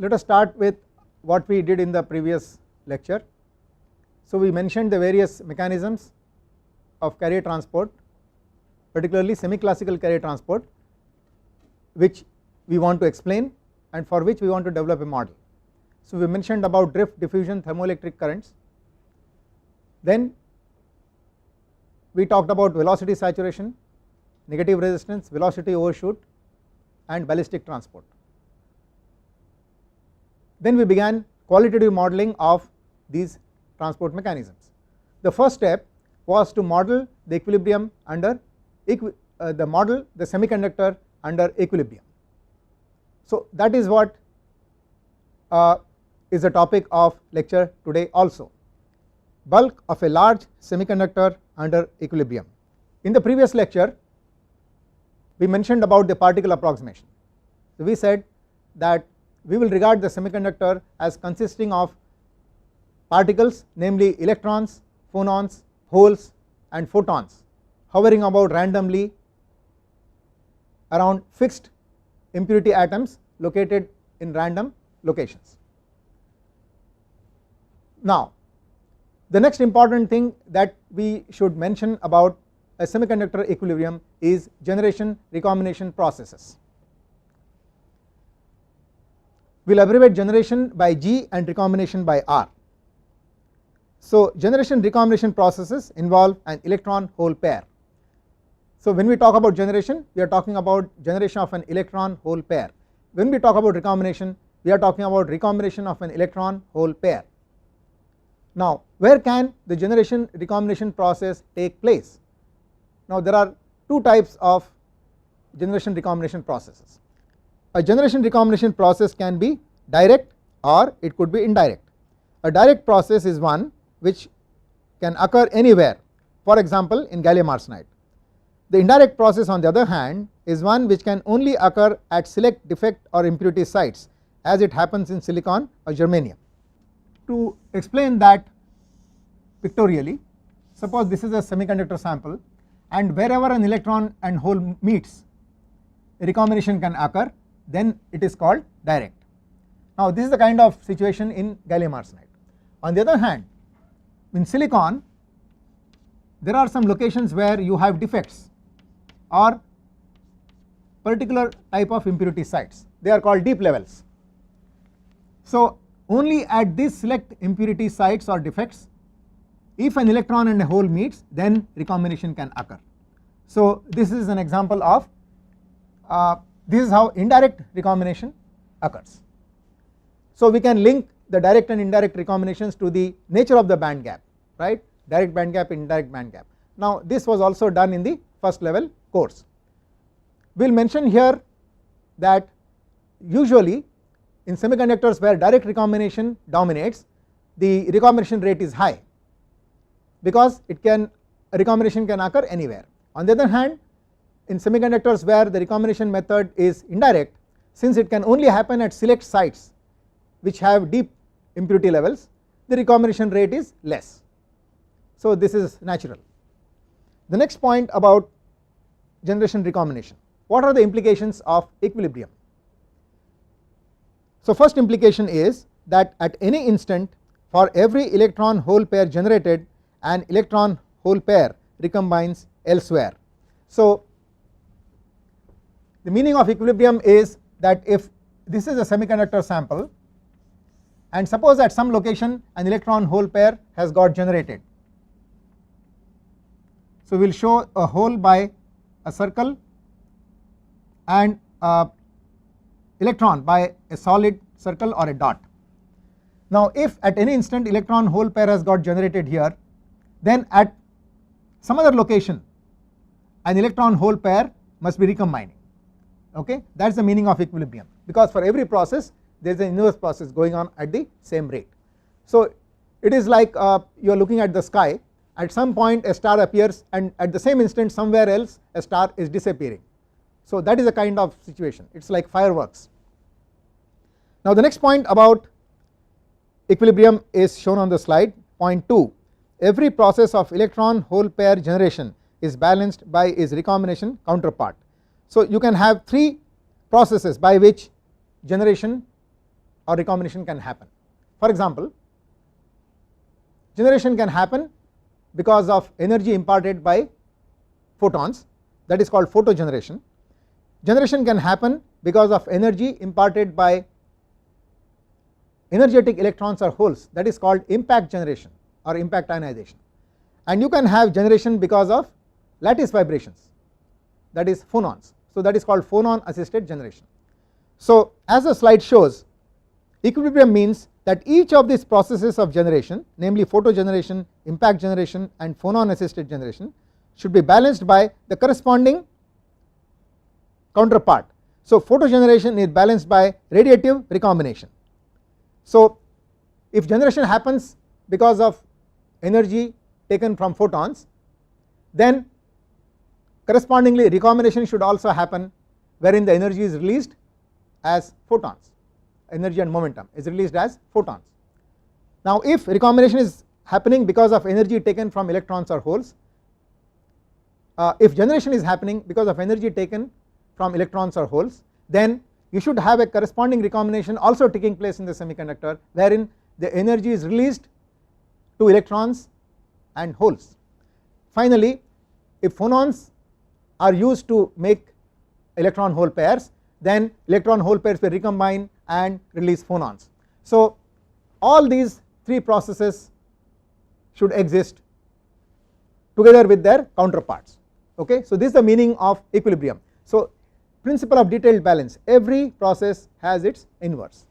let us start with what we did in the previous lecture. So we mentioned the various mechanisms of carrier transport, particularly semi-classical carrier transport, which we want to explain and for which we want to develop a model. So we mentioned about drift, diffusion, thermoelectric currents. Then we talked about velocity saturation, negative resistance, velocity overshoot and ballistic transport. Then we began qualitative modeling of these transport mechanisms. The first step was to model the equilibrium under the semiconductor under equilibrium. So that is what is the topic of lecture today also, bulk of a large semiconductor under equilibrium. In the previous lecture we mentioned about the particle approximation. So we said that we will regard the semiconductor as consisting of particles, namely electrons, phonons, holes and photons hovering about randomly around fixed impurity atoms located in random locations. Now the next important thing that we should mention about a semiconductor equilibrium is generation recombination processes. We will abbreviate generation by G and recombination by R. So generation recombination processes involve an electron hole pair. So when we talk about generation, we are talking about generation of an electron hole pair. When we talk about recombination, we are talking about recombination of an electron hole pair. Now where can the generation recombination process take place? Now there are two types of generation recombination processes. A generation recombination process can be direct or it could be indirect. A direct process is one which can occur anywhere, for example in gallium arsenide. The indirect process on the other hand is one which can only occur at select defect or impurity sites, as it happens in silicon or germanium. To explain that pictorially, suppose this is a semiconductor sample and wherever an electron and hole meets, a recombination can occur, then it is called direct. Now this is the kind of situation in gallium arsenide. On the other hand, in silicon there are some locations where you have defects or particular type of impurity sites, they are called deep levels. So only at these select impurity sites or defects, if an electron and a hole meets, then recombination can occur. So this is an example of this is how indirect recombination occurs. So we can link the direct and indirect recombinations to the nature of the band gap, right, direct band gap, indirect band gap. Now this was also done in the first level course. We will mention here that usually in semiconductors where direct recombination dominates, the recombination rate is high because recombination can occur anywhere. On the other hand, in semiconductors where the recombination method is indirect, since it can only happen at select sites which have deep impurity levels, the recombination rate is less. So this is natural. The next point about generation recombination, what are the implications of equilibrium? So first implication is that at any instant for every electron hole pair generated, an electron hole pair recombines elsewhere. So the meaning of equilibrium is that if this is a semiconductor sample and suppose at some location an electron hole pair has got generated. So we will show a hole by a circle and electron by a solid circle or a dot. Now if at any instant electron hole pair has got generated here, then at some other location an electron hole pair must be recombining. Okay, that is the meaning of equilibrium, because for every process there is an inverse process going on at the same rate. So it is like you are looking at the sky, at some point a star appears and at the same instant somewhere else a star is disappearing. So that is a kind of situation, it is like fireworks. Now the next point about equilibrium is shown on the slide, point 2. Every process of electron hole pair generation is balanced by its recombination counterpart. So you can have three processes by which generation or recombination can happen. For example, generation can happen because of energy imparted by photons, that is called photogeneration. Generation can happen because of energy imparted by energetic electrons or holes, that is called impact generation or impact ionization. And you can have generation because of lattice vibrations, that is phonons. So that is called phonon assisted generation. So as the slide shows, equilibrium means that each of these processes of generation, namely photogeneration, impact generation and phonon assisted generation, should be balanced by the corresponding counterpart. So photogeneration is balanced by radiative recombination. So if generation happens because of energy taken from photons, then correspondingly recombination should also happen, wherein the energy is released as photons, energy and momentum is released as photons. Now if recombination is happening because of energy taken from electrons or holes, if generation is happening because of energy taken from electrons or holes, then you should have a corresponding recombination also taking place in the semiconductor, wherein the energy is released to electrons and holes. Finally, if phonons are used to make electron hole pairs, then electron hole pairs will recombine and release phonons. So all these three processes should exist together with their counterparts. Okay, so this is the meaning of equilibrium. So principle of detailed balance, every process has its inverse.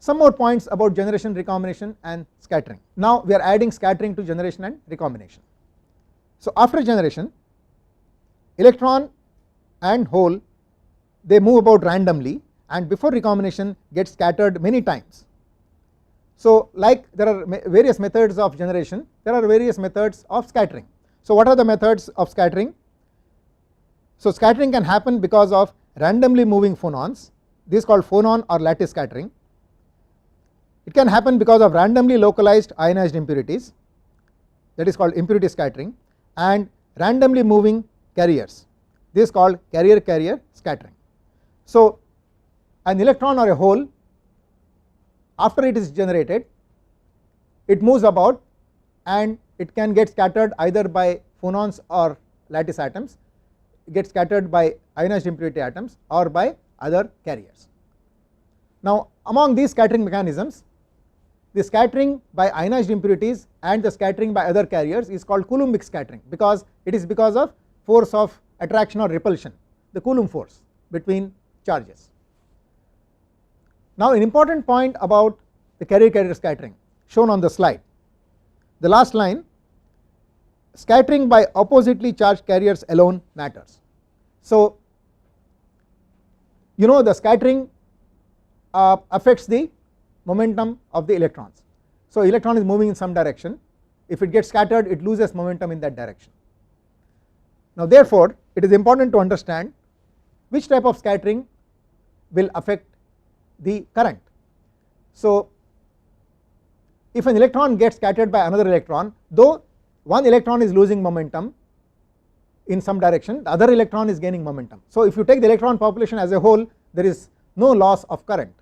Some more points about generation, recombination and scattering. Now we are adding scattering to generation and recombination. So after generation, electron and hole, they move about randomly, and before recombination get scattered many times. So like there are various methods of generation, there are various methods of scattering. So what are the methods of scattering? So scattering can happen because of randomly moving phonons, this is called phonon or lattice scattering. It can happen because of randomly localized ionized impurities, that is called impurity scattering, and randomly moving carriers, this is called carrier-carrier scattering. So an electron or a hole, after it is generated, it moves about and it can get scattered either by phonons or lattice atoms, get scattered by ionized impurity atoms or by other carriers. Now among these scattering mechanisms, the scattering by ionized impurities and the scattering by other carriers is called Coulombic scattering, because it is because of force of attraction or repulsion, the Coulomb force between charges. Now an important point about the carrier-carrier scattering shown on the slide, the last line, scattering by oppositely charged carriers alone matters. So you know the scattering affects the momentum of the electrons. So electron is moving in some direction, if it gets scattered it loses momentum in that direction. Now therefore it is important to understand which type of scattering will affect the current. So if an electron gets scattered by another electron, though one electron is losing momentum in some direction, the other electron is gaining momentum. So if you take the electron population as a whole, there is no loss of current.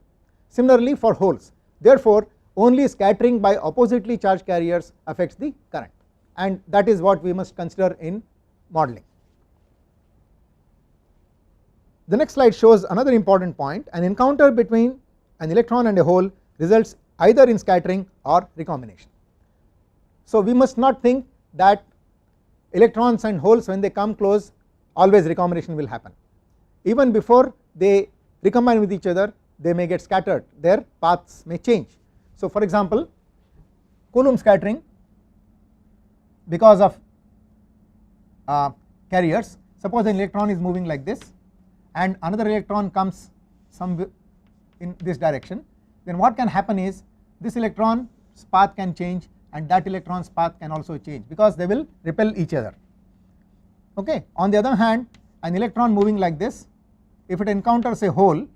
Similarly for holes, therefore only scattering by oppositely charged carriers affects the current, and that is what we must consider in modeling. The next slide shows another important point, an encounter between an electron and a hole results either in scattering or recombination. So we must not think that electrons and holes when they come close always recombination will happen. Even before they recombine with each other, they may get scattered, their paths may change. So for example, Coulomb scattering because of carriers, suppose an electron is moving like this and another electron comes some in this direction, then what can happen is this electron's path can change and that electron's path can also change, because they will repel each other. Okay. On the other hand, an electron moving like this, if it encounters a hole,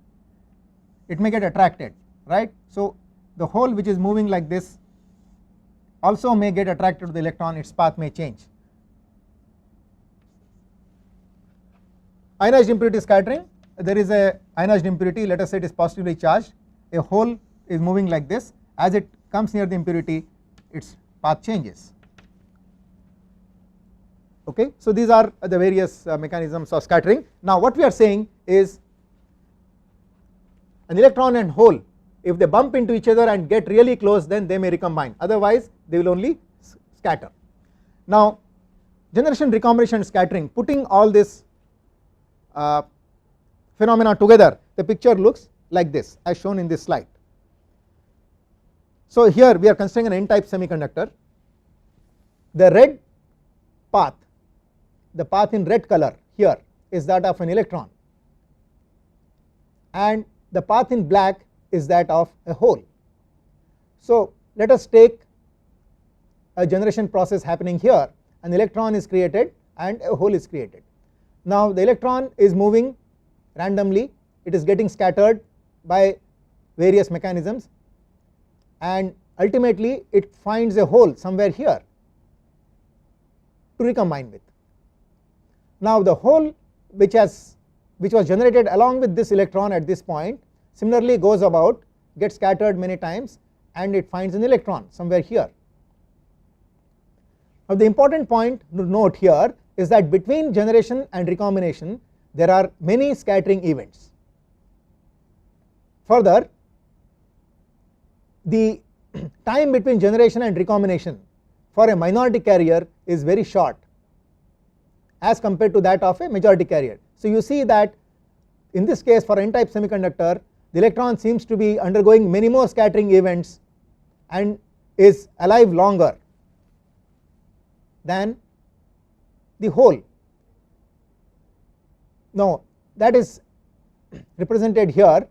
it may get attracted, right. So the hole which is moving like this also may get attracted to the electron, its path may change. Ionized impurity scattering, there is a ionized impurity, let us say it is positively charged, a hole is moving like this, as it comes near the impurity its path changes. Okay. So these are the various mechanisms of scattering. Now what we are saying is an electron and hole, if they bump into each other and get really close, then they may recombine, otherwise they will only scatter. Now generation, recombination, scattering, putting all this phenomena together, the picture looks like this as shown in this slide. So here we are considering an n-type semiconductor. The red path, the path in red color here is that of an electron, and the path in black is that of a hole. So let us take a generation process happening here, an electron is created and a hole is created. Now the electron is moving randomly, it is getting scattered by various mechanisms, and ultimately it finds a hole somewhere here to recombine with. Now the hole which was generated along with this electron at this point similarly goes about, gets scattered many times, and it finds an electron somewhere here. Now the important point to note here is that between generation and recombination there are many scattering events. Further, the time between generation and recombination for a minority carrier is very short as compared to that of a majority carrier. So you see that in this case for n-type semiconductor, the electron seems to be undergoing many more scattering events and is alive longer than the hole. Now that is represented here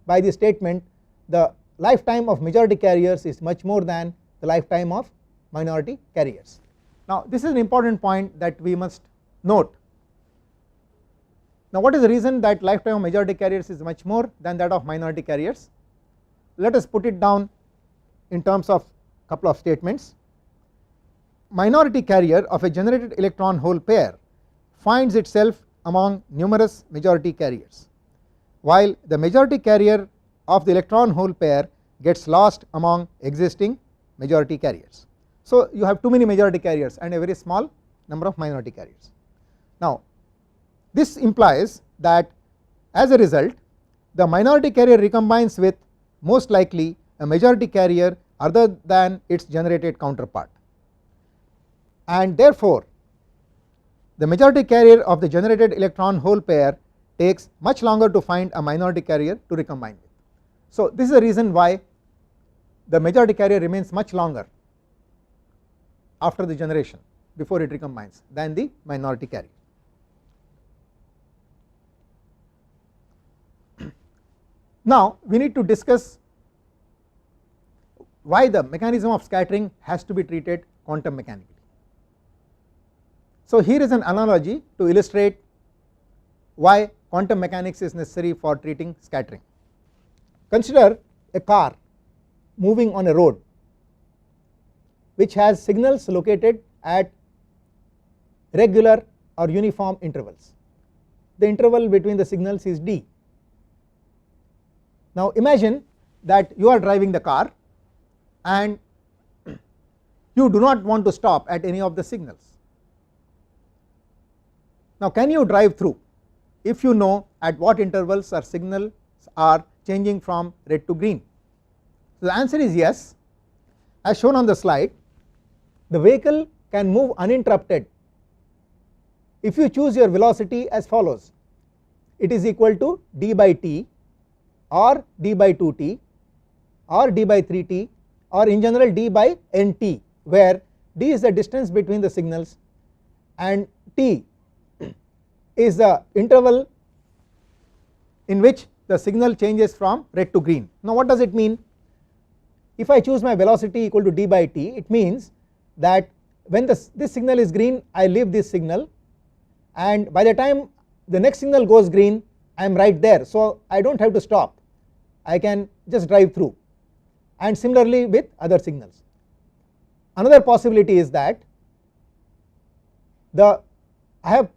by the statement, the lifetime of majority carriers is much more than the lifetime of minority carriers. Now this is an important point that we must note. Now what is the reason that lifetime of majority carriers is much more than that of minority carriers? Let us put it down in terms of couple of statements. Minority carrier of a generated electron hole pair finds itself among numerous majority carriers, while the majority carrier of the electron hole pair gets lost among existing majority carriers. So you have too many majority carriers and a very small number of minority carriers. Now this implies that as a result the minority carrier recombines with most likely a majority carrier other than its generated counterpart, and therefore the majority carrier of the generated electron hole pair takes much longer to find a minority carrier to recombine with. So this is the reason why the majority carrier remains much longer after the generation before it recombines than the minority carrier. Now we need to discuss why the mechanism of scattering has to be treated quantum mechanically. So here is an analogy to illustrate why quantum mechanics is necessary for treating scattering. Consider a car moving on a road which has signals located at regular or uniform intervals. The interval between the signals is d. Now imagine that you are driving the car and you do not want to stop at any of the signals. Now can you drive through if you know at what intervals or signals are changing from red to green? So the answer is yes. As shown on the slide, the vehicle can move uninterrupted if you choose your velocity as follows. It is equal to d by t or d by 2t or d by 3t or in general d by nt, where d is the distance between the signals and t is the interval in which the signal changes from red to green. Now what does it mean? If I choose my velocity equal to d by t, it means that when this signal is green I leave this signal, and by the time the next signal goes green I am right there, so I do not have to stop, I can just drive through, and similarly with other signals. Another possibility is that I have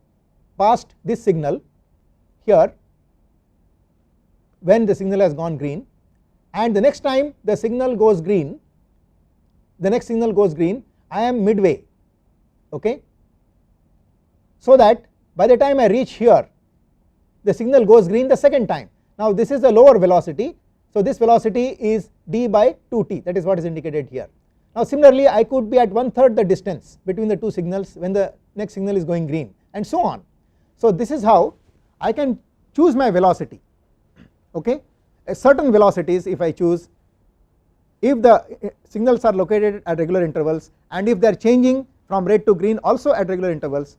passed this signal here when the signal has gone green, and the next time the signal goes green, I am midway, okay, so that by the time I reach here the signal goes green the second time. Now this is a lower velocity, so this velocity is d by 2t, that is what is indicated here. Now similarly I could be at 1/3 the distance between the two signals when the next signal is going green, and so on. So this is how I can choose my velocity, okay. Certain velocities if I choose, if the signals are located at regular intervals and if they are changing from red to green also at regular intervals,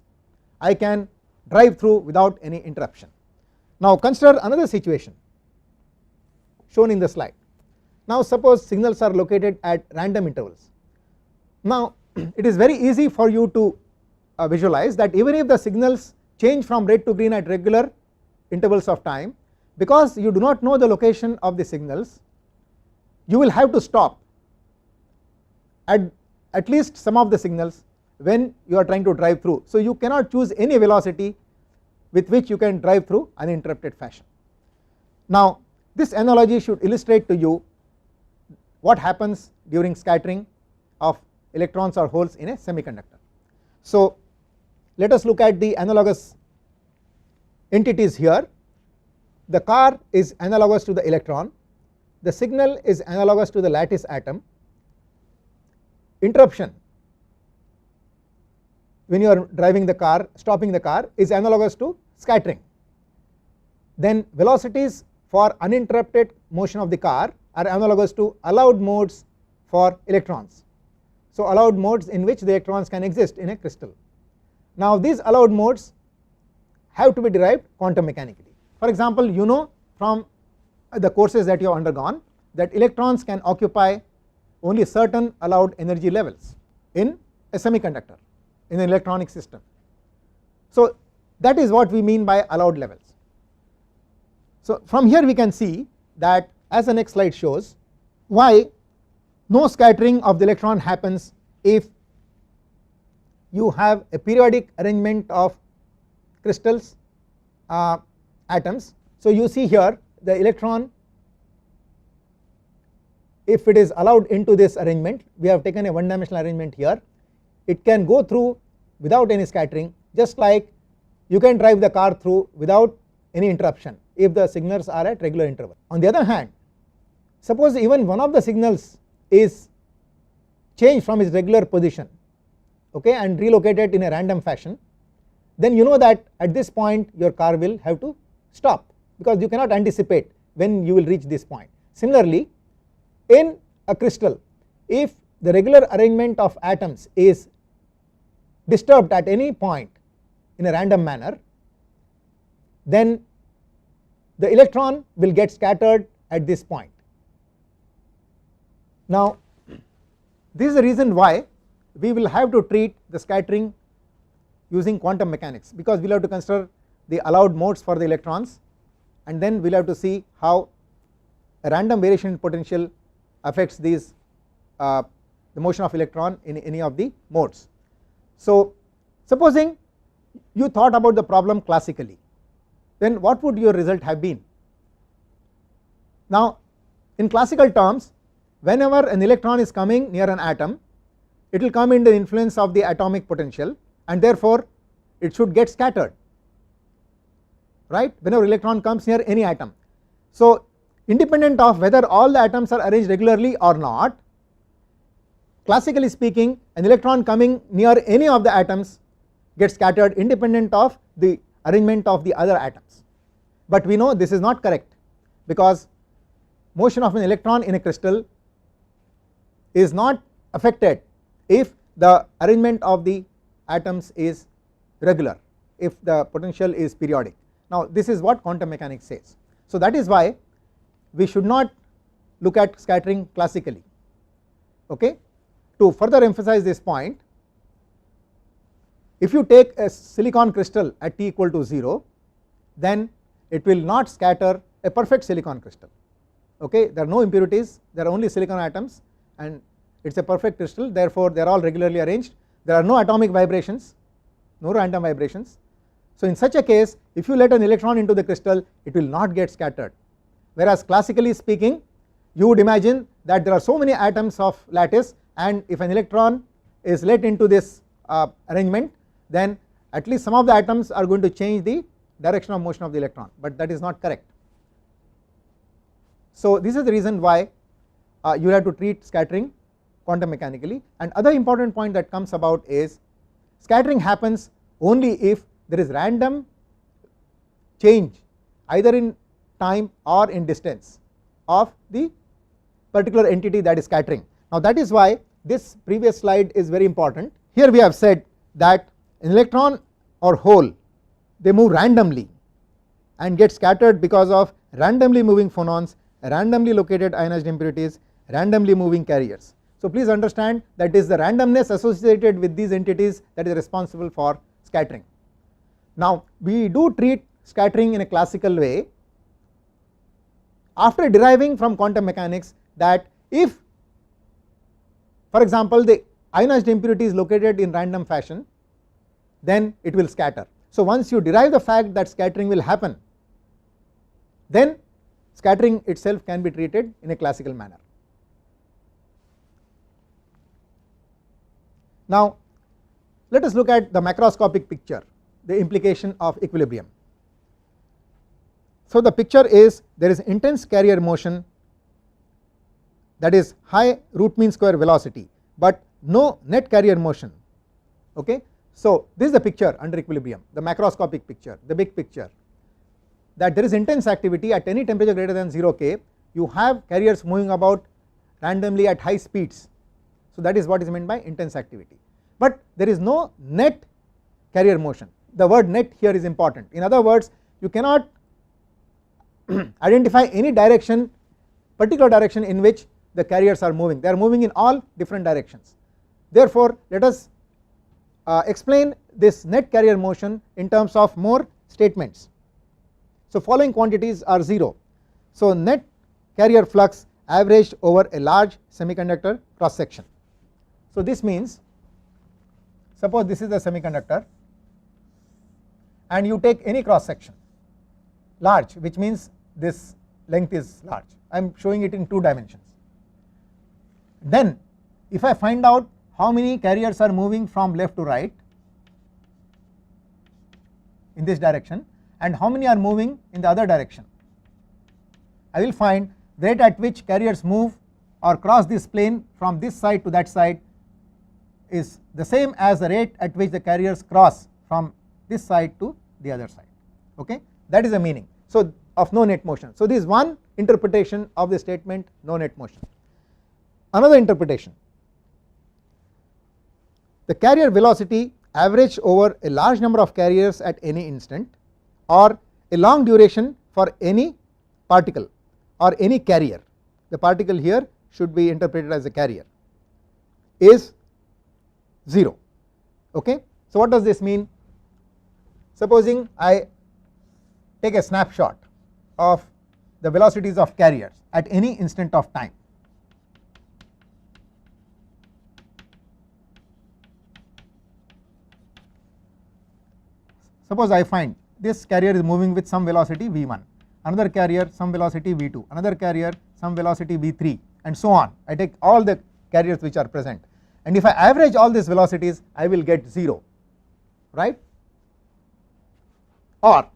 I can drive through without any interruption. Now consider another situation shown in the slide. Now suppose signals are located at random intervals. Now it is very easy for you to visualize that even if the signals change from red to green at regular intervals of time, because you do not know the location of the signals, you will have to stop at least some of the signals when you are trying to drive through. So you cannot choose any velocity with which you can drive through uninterrupted fashion. Now this analogy should illustrate to you what happens during scattering of electrons or holes in a semiconductor. So let us look at the analogous entities here. The car is analogous to the electron, the signal is analogous to the lattice atom, interruption when you are driving the car, stopping the car, is analogous to scattering. Then velocities for uninterrupted motion of the car are analogous to allowed modes for electrons. So allowed modes in which the electrons can exist in a crystal. Now these allowed modes have to be derived quantum mechanically. For example, you know from the courses that you have undergone that electrons can occupy only certain allowed energy levels in a semiconductor, in an electronic system. So that is what we mean by allowed levels. So from here we can see that, as the next slide shows, why no scattering of the electron happens if you have a periodic arrangement of crystals, atoms. So you see here the electron, if it is allowed into this arrangement, we have taken a one dimensional arrangement here, it can go through without any scattering, just like you can drive the car through without any interruption if the signals are at regular interval. On the other hand, suppose even one of the signals is changed from its regular position, okay, and relocated in a random fashion, then you know that at this point your car will have to stop, because you cannot anticipate when you will reach this point. Similarly, in a crystal, if the regular arrangement of atoms is disturbed at any point in a random manner, then the electron will get scattered at this point. Now this is the reason why we will have to treat the scattering using quantum mechanics, because we will have to consider the allowed modes for the electrons, and then we will have to see how a random variation in potential affects these the motion of electron in any of the modes. So supposing you thought about the problem classically, then what would your result have been? Now in classical terms, whenever an electron is coming near an atom, it will come under the influence of the atomic potential, and therefore it should get scattered, right, whenever electron comes near any atom. So independent of whether all the atoms are arranged regularly or not, classically speaking, an electron coming near any of the atoms gets scattered independent of the arrangement of the other atoms. But we know this is not correct, because motion of an electron in a crystal is not affected if the arrangement of the atoms is regular, if the potential is periodic. Now this is what quantum mechanics says. So that is why we should not look at scattering classically, okay. To further emphasize this point, if you take a silicon crystal at t equal to 0, then it will not scatter a perfect silicon crystal, okay. There are no impurities, there are only silicon atoms, and it is a perfect crystal, therefore they are all regularly arranged, there are no atomic vibrations, no random vibrations. So in such a case, if you let an electron into the crystal, it will not get scattered, whereas classically speaking you would imagine that there are so many atoms of lattice, and if an electron is let into this arrangement, then at least some of the atoms are going to change the direction of motion of the electron, but that is not correct. So this is the reason why you have to treat scattering quantum mechanically. And other important point that comes about is scattering happens only if there is random change either in time or in distance of the particular entity that is scattering. Now that is why this previous slide is very important. Here we have said that an electron or hole, they move randomly and get scattered because of randomly moving phonons, randomly located ionized impurities, randomly moving carriers. So please understand that it is the randomness associated with these entities that is responsible for scattering. Now we do treat scattering in a classical way after deriving from quantum mechanics that if, for example, the ionized impurity is located in random fashion, then it will scatter. So once you derive the fact that scattering will happen, then scattering itself can be treated in a classical manner. Now let us look at the macroscopic picture, the implication of equilibrium. So the picture is there is intense carrier motion, that is high root mean square velocity, but no net carrier motion. Okay, so this is the picture under equilibrium, the macroscopic picture, the big picture, that there is intense activity at any temperature greater than 0 K. You have carriers moving about randomly at high speeds. So that is what is meant by intense activity, but there is no net carrier motion. The word net here is important. In other words, you cannot identify any direction, particular direction in which the carriers are moving. They are moving in all different directions. Therefore let us explain this net carrier motion in terms of more statements. So following quantities are 0. So net carrier flux averaged over a large semiconductor cross section. So this means, suppose this is the semiconductor and you take any cross section, large, which means this length is large. I am showing it in 2 dimensions. Then if I find out how many carriers are moving from left to right in this direction and how many are moving in the other direction, I will find the rate at which carriers move or cross this plane from this side to that side is the same as the rate at which the carriers cross from this side to the other side. Okay, that is the meaning so of no net motion. So this is one interpretation of the statement no net motion. Another interpretation, the carrier velocity averaged over a large number of carriers at any instant or a long duration for any particle or any carrier, the particle here should be interpreted as a carrier, is 0. Okay, so what does this mean? Supposing I take a snapshot of the velocities of carriers at any instant of time. Suppose I find this carrier is moving with some velocity v1, another carrier some velocity v2, another carrier some velocity v3, and so on. I take all the carriers which are present, and if I average all these velocities I will get 0, right? Or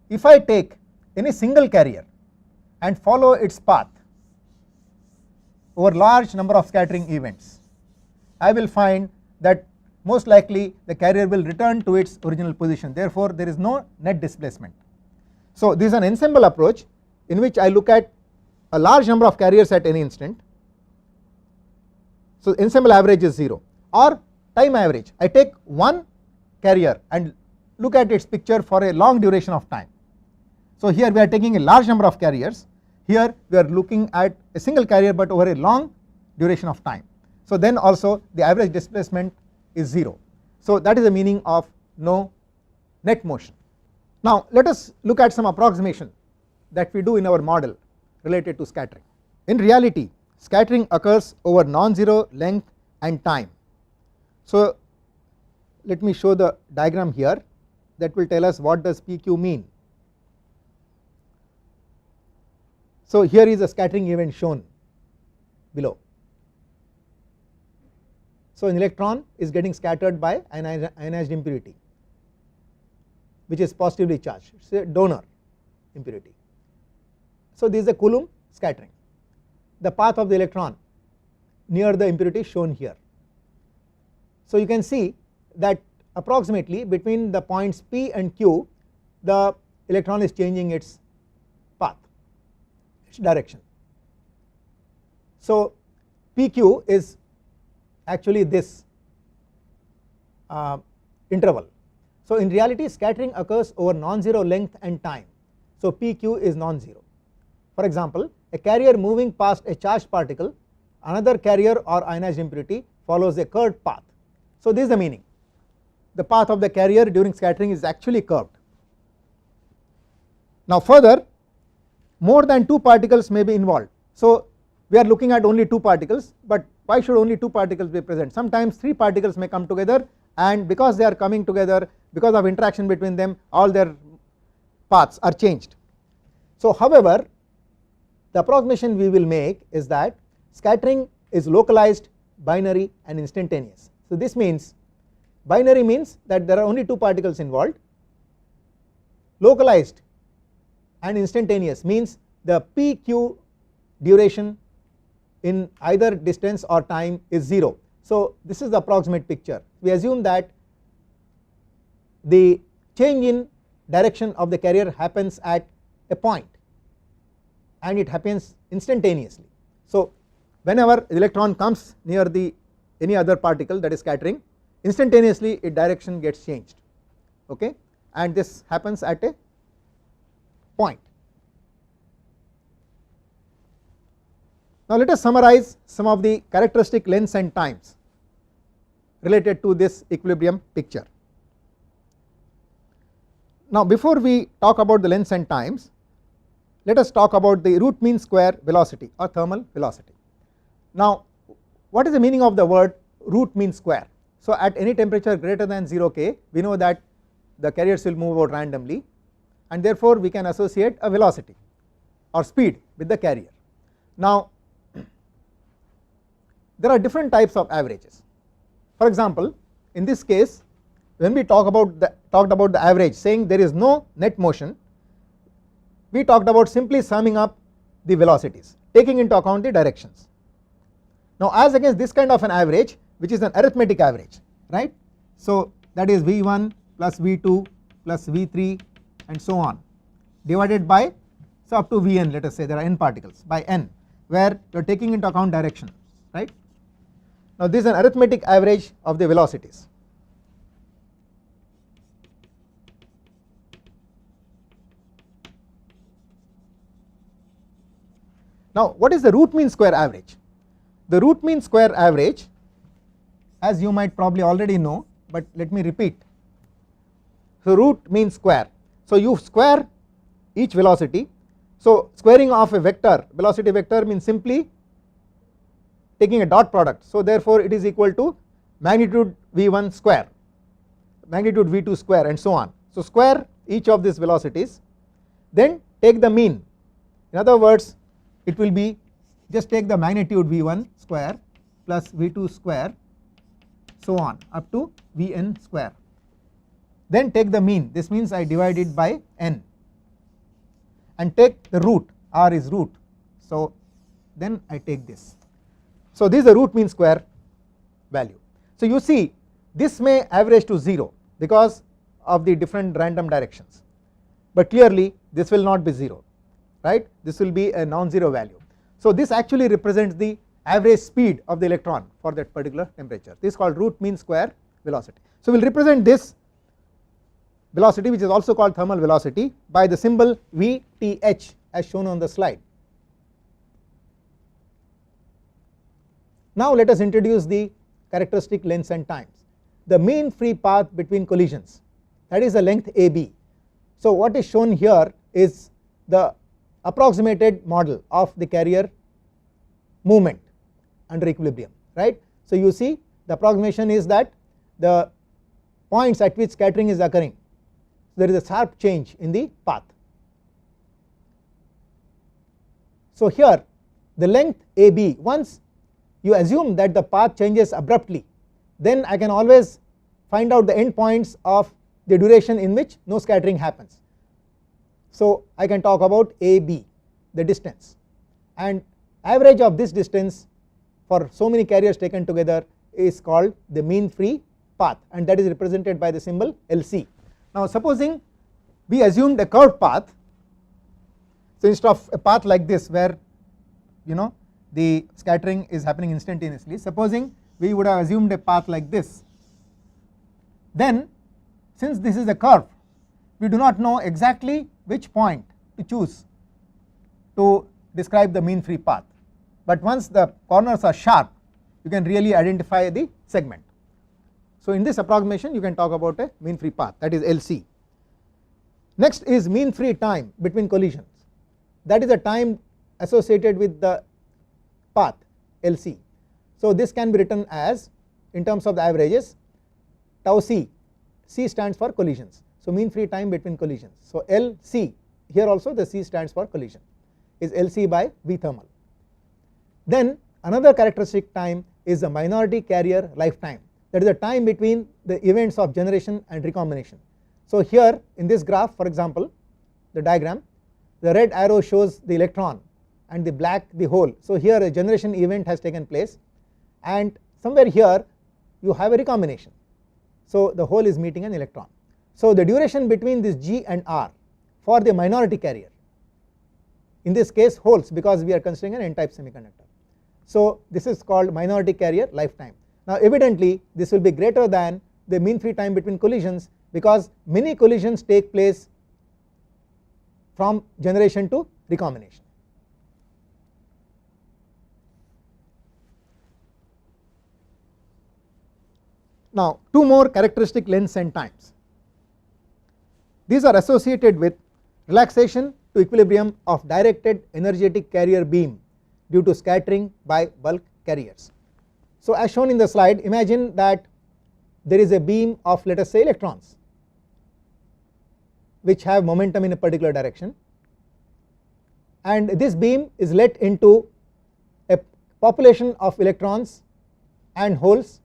if I take any single carrier and follow its path over large number of scattering events, I will find that most likely the carrier will return to its original position. Therefore there is no net displacement. So this is an ensemble approach in which I look at a large number of carriers at any instant. So ensemble average is 0, or time average, I take one carrier and look at its picture for a long duration of time. So here we are taking a large number of carriers, here we are looking at a single carrier but over a long duration of time. So then also the average displacement is 0. So that is the meaning of no net motion. Now let us look at some approximation that we do in our model related to scattering. In reality, scattering occurs over non-zero length and time. So let me show the diagram here that will tell us what does PQ mean. So here is a scattering event shown below. So an electron is getting scattered by an ionized impurity which is positively charged, it is a donor impurity. So this is a Coulomb scattering. The path of the electron near the impurity is shown here. So you can see that approximately between the points P and Q the electron is changing its path, its direction. So PQ is actually this interval. So in reality scattering occurs over non-zero length and time. So PQ is non-zero. For example, a carrier moving past a charged particle, another carrier or ionized impurity follows a curved path. So this is the meaning, the path of the carrier during scattering is actually curved. Now further, more than 2 particles may be involved. So we are looking at only 2 particles, but why should only 2 particles be present? Sometimes 3 particles may come together, and because they are coming together, because of interaction between them, all their paths are changed. So however, the approximation we will make is that scattering is localized, binary and instantaneous. So this means binary means that there are only 2 particles involved, localized and instantaneous means the PQ duration in either distance or time is 0. So this is the approximate picture. We assume that the change in direction of the carrier happens at a point and it happens instantaneously. So whenever the electron comes near the any other particle that is scattering, instantaneously its direction gets changed, okay, and this happens at a point. Now let us summarize some of the characteristic lengths and times related to this equilibrium picture. Now before we talk about the lengths and times, let us talk about the root mean square velocity or thermal velocity. Now what is the meaning of the word root mean square? So at any temperature greater than 0 K, we know that the carriers will move out randomly, and therefore we can associate a velocity or speed with the carrier. Now there are different types of averages. For example, in this case when we talked about the average, saying there is no net motion, we talked about simply summing up the velocities taking into account the directions. Now as against this kind of an average, which is an arithmetic average, right, so that is V1 plus V2 plus V3 and so on divided by, so up to Vn, let us say there are n particles, by n, where you are taking into account direction, right. Now this is an arithmetic average of the velocities. Now what is the root mean square average? The root mean square average, as you might probably already know, but let me repeat. So root means square, so you square each velocity. So squaring of a vector, velocity vector, means simply taking a dot product, so therefore it is equal to magnitude V1 square, magnitude V2 square and so on. So square each of these velocities, then take the mean. In other words, it will be just take the magnitude V1 square plus V2 square so on up to Vn square, then take the mean, this means I divide it by n, and take the root, r is root, so then I take this. So this is the root mean square value. So you see this may average to 0 because of the different random directions, but clearly this will not be 0, right, this will be a non-zero value. So this actually represents the average speed of the electron for that particular temperature. This is called root mean square velocity. So we will represent this velocity, which is also called thermal velocity, by the symbol Vth as shown on the slide. Now let us introduce the characteristic lengths and times. The mean free path between collisions, that is the length AB. So what is shown here is the approximated model of the carrier movement under equilibrium, right. So you see the approximation is that the points at which scattering is occurring, there is a sharp change in the path. So here the length AB, once you assume that the path changes abruptly, then I can always find out the endpoints of the duration in which no scattering happens. So I can talk about AB, the distance, and average of this distance for so many carriers taken together is called the mean free path, and that is represented by the symbol LC. Now supposing we assumed a curved path, so instead of a path like this where the scattering is happening instantaneously, supposing we would have assumed a path like this, then since this is a curve, we do not know exactly which point to choose to describe the mean free path, but once the corners are sharp you can really identify the segment. So in this approximation you can talk about a mean free path, that is LC. Next is mean free time between collisions, that is the time associated with the path LC. So this can be written as, in terms of the averages, tau c, c stands for collisions, so mean free time between collisions. So LC, here also the c stands for collision, is LC by V thermal. Then another characteristic time is the minority carrier lifetime, that is the time between the events of generation and recombination. So here in this graph, for example, the diagram, the red arrow shows the electron and the black the hole. So here a generation event has taken place, and somewhere here you have a recombination, so the hole is meeting an electron. So the duration between this G and R for the minority carrier, in this case holes, because we are considering an n-type semiconductor, so this is called minority carrier lifetime. Now evidently this will be greater than the mean free time between collisions, because many collisions take place from generation to recombination. Now two more characteristic lengths and times. These are associated with relaxation to equilibrium of directed energetic carrier beam due to scattering by bulk carriers. So as shown in the slide, imagine that there is a beam of, let us say, electrons which have momentum in a particular direction, and this beam is let into a population of electrons and holes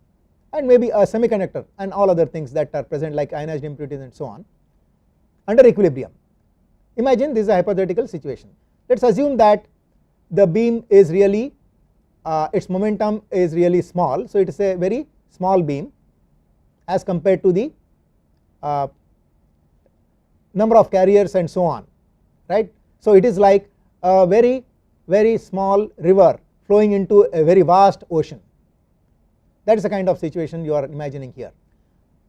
and maybe a semiconductor and all other things that are present like ionized impurities and so on under equilibrium. Imagine this is a hypothetical situation. Let us assume that the beam is really its momentum is really small, so it is a very small beam as compared to the number of carriers and so on, right. So it is like a very very small river flowing into a very vast ocean. That is the kind of situation you are imagining here.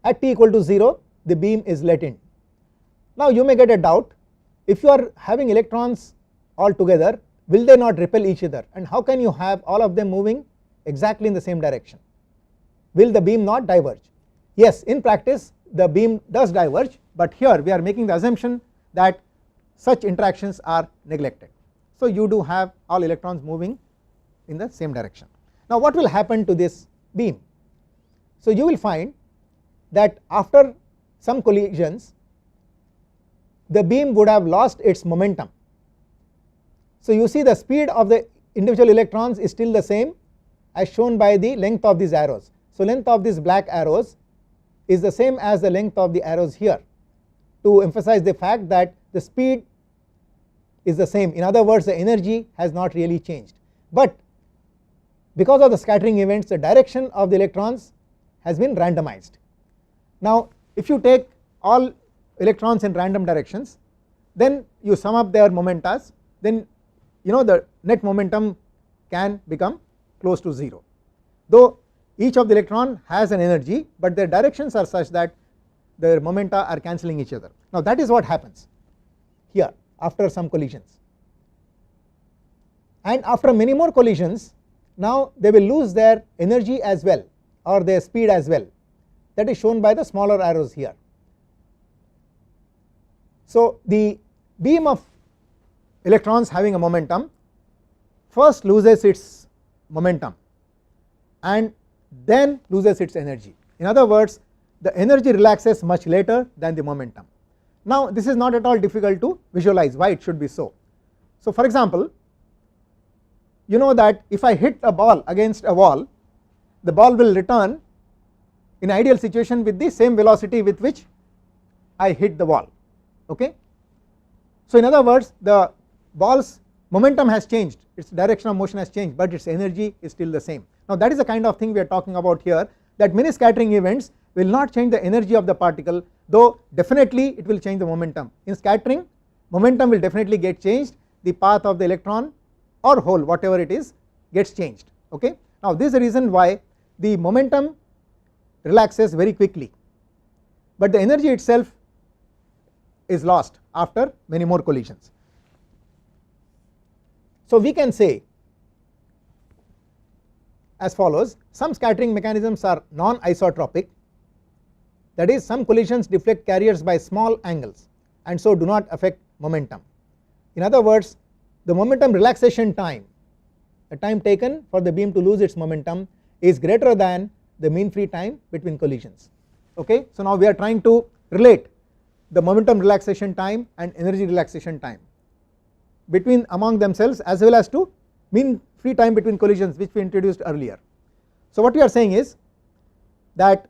At t equal to 0 the beam is let in. Now you may get a doubt, if you are having electrons all together, will they not repel each other, and how can you have all of them moving exactly in the same direction? Will the beam not diverge? Yes, in practice the beam does diverge, but here we are making the assumption that such interactions are neglected. So you do have all electrons moving in the same direction. Now what will happen to this beam? So you will find that after some collisions the beam would have lost its momentum. So you see the speed of the individual electrons is still the same as shown by the length of these arrows. So length of these black arrows is the same as the length of the arrows here, to emphasize the fact that the speed is the same. In other words, the energy has not really changed, but because of the scattering events the direction of the electrons has been randomized. Now if you take all electrons in random directions, then you sum up their momentas, then the net momentum can become close to 0, though each of the electron has an energy, but their directions are such that their momenta are cancelling each other. Now that is what happens here after some collisions, and after many more collisions now they will lose their energy as well or their speed as well, that is shown by the smaller arrows here. So the beam of electrons having a momentum first loses its momentum and then loses its energy. In other words, the energy relaxes much later than the momentum. Now this is not at all difficult to visualize why it should be so. So for example, you know that if I hit a ball against a wall, the ball will return in ideal situation with the same velocity with which I hit the wall. Okay. So in other words, the ball's momentum has changed, its direction of motion has changed, but its energy is still the same. Now that is the kind of thing we are talking about here, that many scattering events will not change the energy of the particle, though definitely it will change the momentum. In scattering, momentum will definitely get changed, the path of the electron or hole, whatever it is, gets changed. Okay. Now this is the reason why the momentum relaxes very quickly, but the energy itself is lost after many more collisions. So we can say as follows: some scattering mechanisms are non-isotropic, that is, some collisions deflect carriers by small angles and so do not affect momentum. In other words, the momentum relaxation time, the time taken for the beam to lose its momentum, is greater than the mean free time between collisions. Okay. So now we are trying to relate the momentum relaxation time and energy relaxation time between among themselves, as well as to mean free time between collisions, which we introduced earlier. So what we are saying is that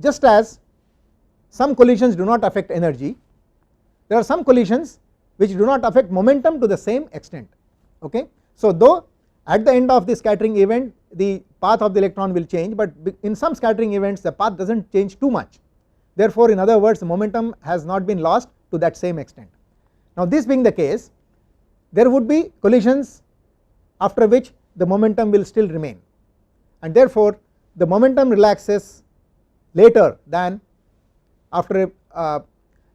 just as some collisions do not affect energy, there are some collisions which do not affect momentum to the same extent. Okay. So though at the end of the scattering event the path of the electron will change, but in some scattering events the path does not change too much, therefore in other words momentum has not been lost to that same extent. Now this being the case, there would be collisions after which the momentum will still remain, and therefore the momentum relaxes later than after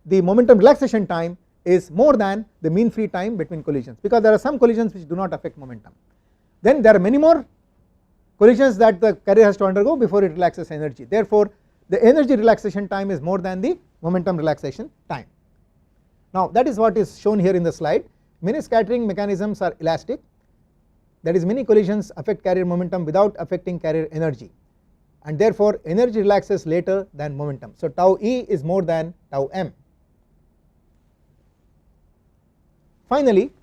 the momentum relaxation time is more than the mean free time between collisions, because there are some collisions which do not affect momentum. Then there are many more collisions that the carrier has to undergo before it relaxes energy, therefore the energy relaxation time is more than the momentum relaxation time. Now that is what is shown here in the slide. Many scattering mechanisms are elastic, that is, many collisions affect carrier momentum without affecting carrier energy, and therefore energy relaxes later than momentum. So tau E is more than tau M. Finally,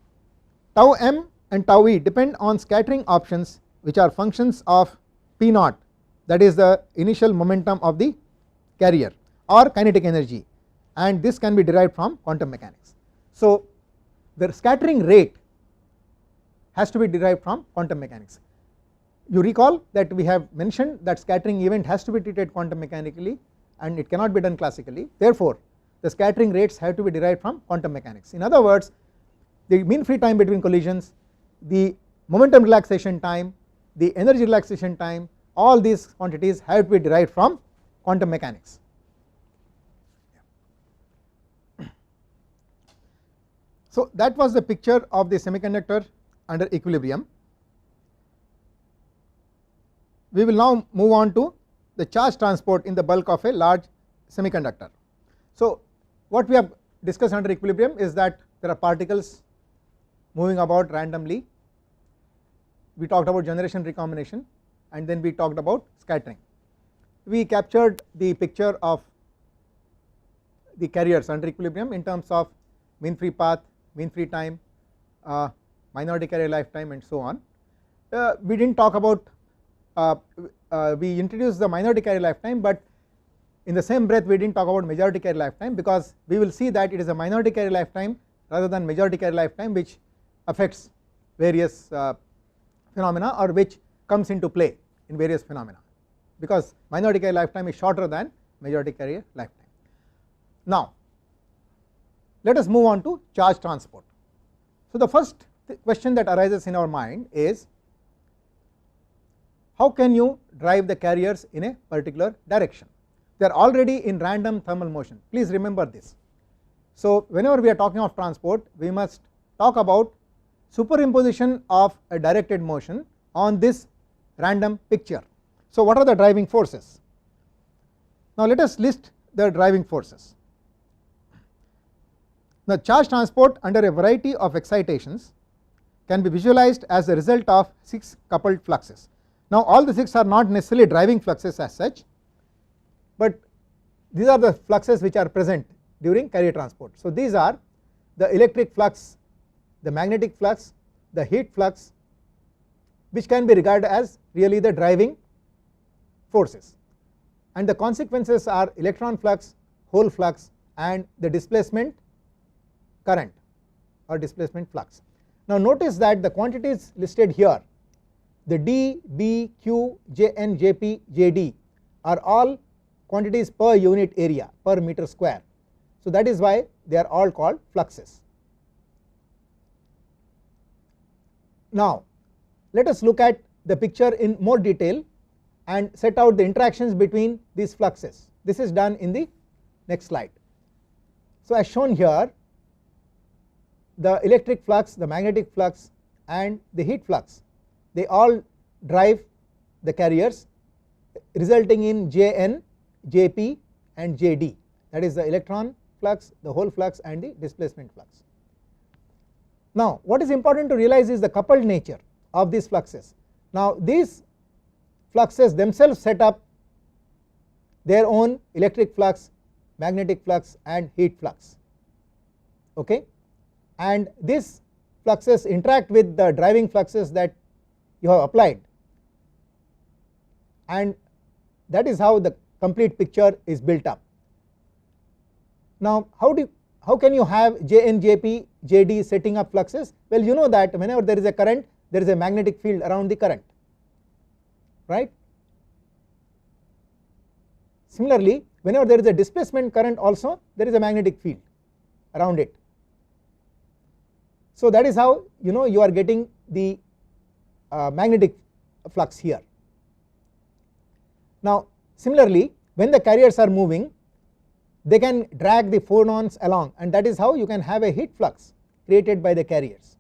tau M and tau E depend on scattering options which are functions of P naught, that is the initial momentum of the carrier, or kinetic energy, and this can be derived from quantum mechanics. So the scattering rate has to be derived from quantum mechanics. You recall that we have mentioned that scattering event has to be treated quantum mechanically and it cannot be done classically, therefore the scattering rates have to be derived from quantum mechanics. In other words, the mean free time between collisions, the momentum relaxation time, the energy relaxation time, all these quantities have to be derived from quantum mechanics. So that was the picture of the semiconductor under equilibrium. We will now move on to the charge transport in the bulk of a large semiconductor. So what we have discussed under equilibrium is that there are particles moving about randomly. We talked about generation, recombination, and then we talked about scattering. We captured the picture of the carriers under equilibrium in terms of mean free path, mean free time, minority carrier lifetime, and so on. We did not talk about, we introduced the minority carrier lifetime, but in the same breath we did not talk about majority carrier lifetime, because we will see that it is a minority carrier lifetime rather than majority carrier lifetime which affects various phenomena, or which comes into play in various phenomena, because minority carrier lifetime is shorter than majority carrier lifetime. Now let us move on to charge transport. So the first question that arises in our mind is, how can you drive the carriers in a particular direction? They are already in random thermal motion, please remember this. So whenever we are talking of transport, we must talk about superimposition of a directed motion on this random picture. So what are the driving forces? Now let us list the driving forces. Now charge transport under a variety of excitations can be visualized as the result of 6 coupled fluxes. Now all the 6 are not necessarily driving fluxes as such, but these are the fluxes which are present during carrier transport. So these are the electric flux, the magnetic flux, the heat flux, which can be regarded as really the driving forces, and the consequences are electron flux, hole flux, and the displacement current or displacement flux. Now notice that the quantities listed here, the d, b, q, jn, jp, jd are all quantities per unit area, per meter square. So that is why they are all called fluxes. Now let us look at the picture in more detail and set out the interactions between these fluxes. This is done in the next slide. So as shown here, the electric flux, the magnetic flux, and the heat flux, they all drive the carriers, resulting in Jn, Jp, and Jd, that is the electron flux, the hole flux, and the displacement flux. Now what is important to realize is the coupled nature of these fluxes. Now these fluxes themselves set up their own electric flux, magnetic flux, and heat flux, okay, and these fluxes interact with the driving fluxes that you have applied, and that is how the complete picture is built up. Now how can you have Jn, Jp, Jd setting up fluxes? Well, you know that whenever there is a current, there is a magnetic field around the current, right? Similarly, whenever there is a displacement current also, there is a magnetic field around it. So that is how you are getting the magnetic flux here. Now similarly, when the carriers are moving, they can drag the phonons along, and that is how you can have a heat flux created by the carriers.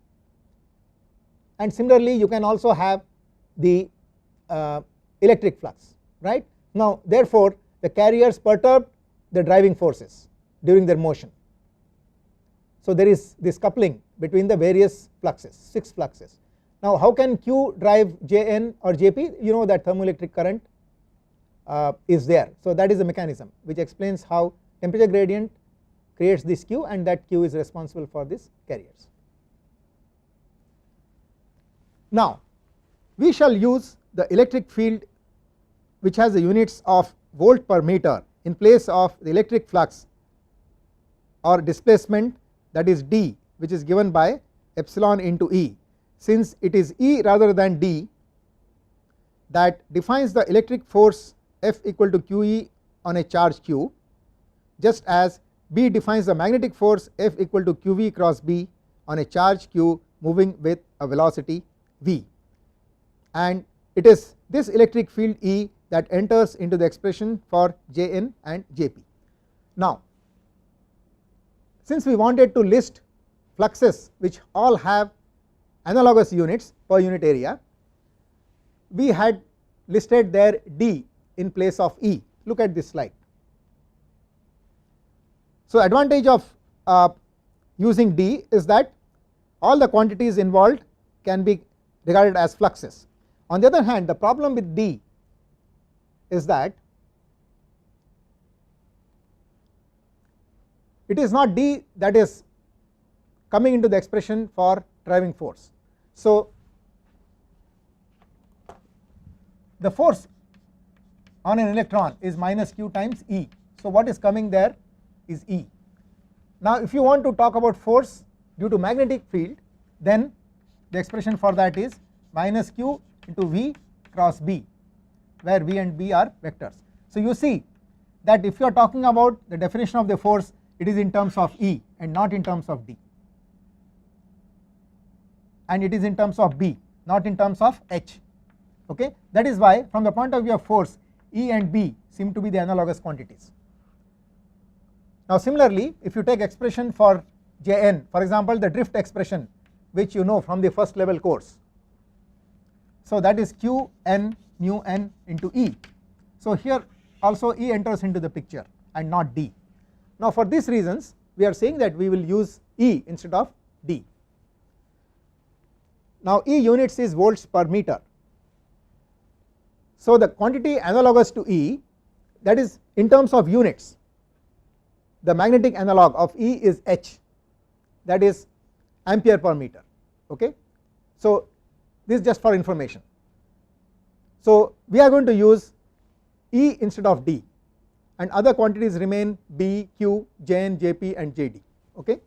And similarly, you can also have the electric flux, right? Now therefore the carriers perturb the driving forces during their motion. So there is this coupling between the various fluxes, 6 fluxes. Now how can Q drive Jn or Jp? You know that thermoelectric current is there. So that is the mechanism which explains how temperature gradient creates this Q, and that Q is responsible for these carriers. Now we shall use the electric field which has the units of volt per meter in place of the electric flux or displacement, that is d, which is given by epsilon into E. Since it is E rather than d that defines the electric force F equal to QE on a charge Q, just as B defines the magnetic force F equal to QV cross B on a charge Q moving with a velocity V, and it is this electric field E that enters into the expression for Jn and Jp. Now since we wanted to list fluxes which all have analogous units per unit area, we had listed their d in place of E. Look at this slide. So advantage of using d is that all the quantities involved can be regarded as fluxes. On the other hand, the problem with d is that it is not d that is coming into the expression for driving force. So the force on an electron is minus q times E. So what is coming there is E. Now if you want to talk about force due to magnetic field, then the expression for that is minus q into V cross B, where V and B are vectors. So you see that if you are talking about the definition of the force, it is in terms of E and not in terms of D, and it is in terms of B, not in terms of H, okay. That is why from the point of view of force, E and B seem to be the analogous quantities. Now similarly, if you take expression for Jn, for example the drift expression which you know from the first level course, so that is q n mu n into E. So here also E enters into the picture and not D. Now for these reasons we are saying that we will use E instead of D. Now E units is volts per meter. So the quantity analogous to E, that is in terms of units, the magnetic analog of E is H, that is ampere per meter, okay. So this is just for information. So we are going to use E instead of D, and other quantities remain B, Q, Jn, Jp and Jd. Okay.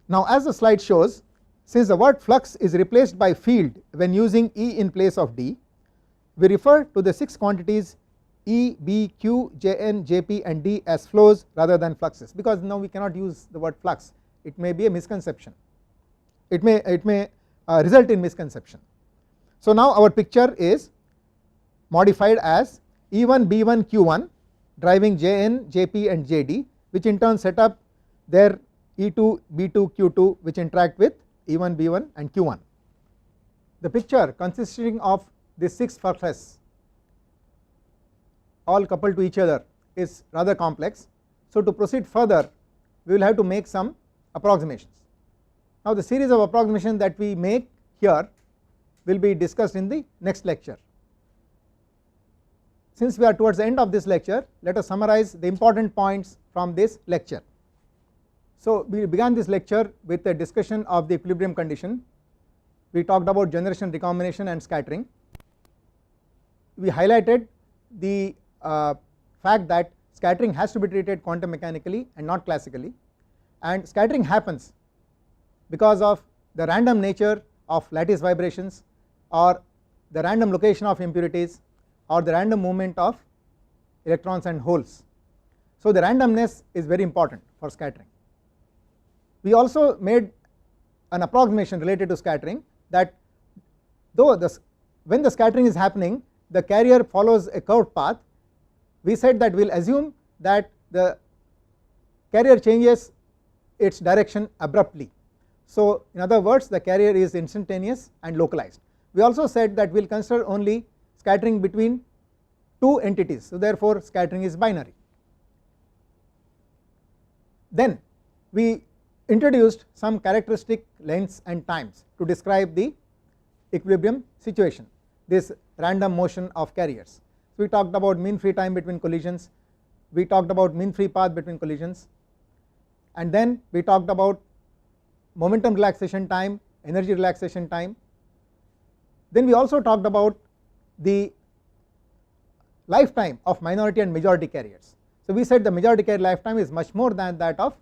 Now as the slide shows, since the word flux is replaced by field when using E in place of D, we refer to the 6 quantities E, B, Q, Jn, Jp and D as flows rather than fluxes, because now we cannot use the word flux. It may be a misconception, it may result in misconception. So now our picture is modified as E1, B1, Q1 driving Jn, Jp and Jd, which in turn set up their E2, B2, Q2 which interact with E1, B1 and Q1. The picture consisting of these 6 fluxes all coupled to each other is rather complex. So to proceed further, we will have to make some approximations. Now the series of approximations that we make here will be discussed in the next lecture. Since we are towards the end of this lecture, let us summarize the important points from this lecture. So we began this lecture with a discussion of the equilibrium condition. We talked about generation, recombination and scattering. We highlighted the fact that scattering has to be treated quantum mechanically and not classically, and scattering happens because of the random nature of lattice vibrations or the random location of impurities or the random movement of electrons and holes. So the randomness is very important for scattering. We also made an approximation related to scattering, that though when the scattering is happening the carrier follows a curved path, we said that we will assume that the carrier changes its direction abruptly. So in other words, the carrier is instantaneous and localized. We also said that we will consider only scattering between 2 entities, so therefore scattering is binary. Then we introduced some characteristic lengths and times to describe the equilibrium situation, this random motion of carriers. So we talked about mean free time between collisions, we talked about mean free path between collisions, and then we talked about momentum relaxation time, energy relaxation time. Then we also talked about the lifetime of minority and majority carriers. So we said the majority carrier lifetime is much more than that of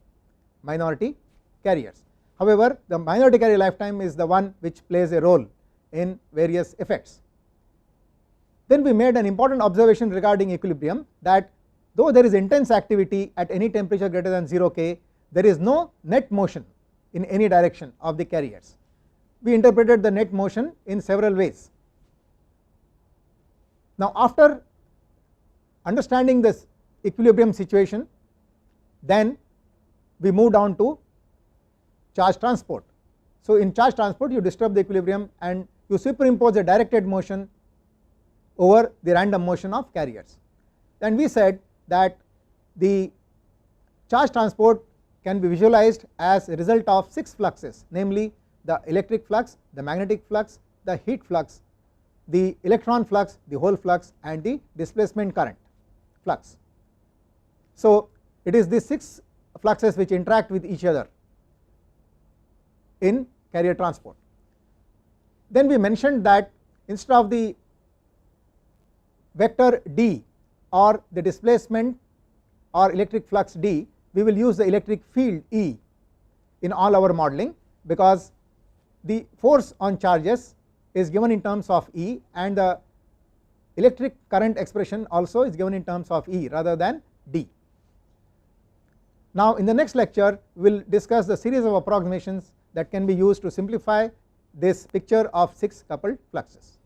minority carriers. However, the minority carrier lifetime is the one which plays a role in various effects. Then we made an important observation regarding equilibrium, that though there is intense activity at any temperature greater than 0 K, there is no net motion in any direction of the carriers. We interpreted the net motion in several ways. Now after understanding this equilibrium situation, then we moved on to charge transport. So in charge transport you disturb the equilibrium and you superimpose a directed motion over the random motion of carriers. Then we said that the charge transport can be visualized as a result of 6 fluxes, namely the electric flux, the magnetic flux, the heat flux, the electron flux, the hole flux and the displacement current flux. So it is these 6 fluxes which interact with each other in carrier transport. Then we mentioned that instead of the vector D or the displacement or electric flux D, we will use the electric field E in all our modeling, because the force on charges is given in terms of E and the electric current expression also is given in terms of E rather than D. Now in the next lecture we will discuss the series of approximations that can be used to simplify this picture of 6 coupled fluxes.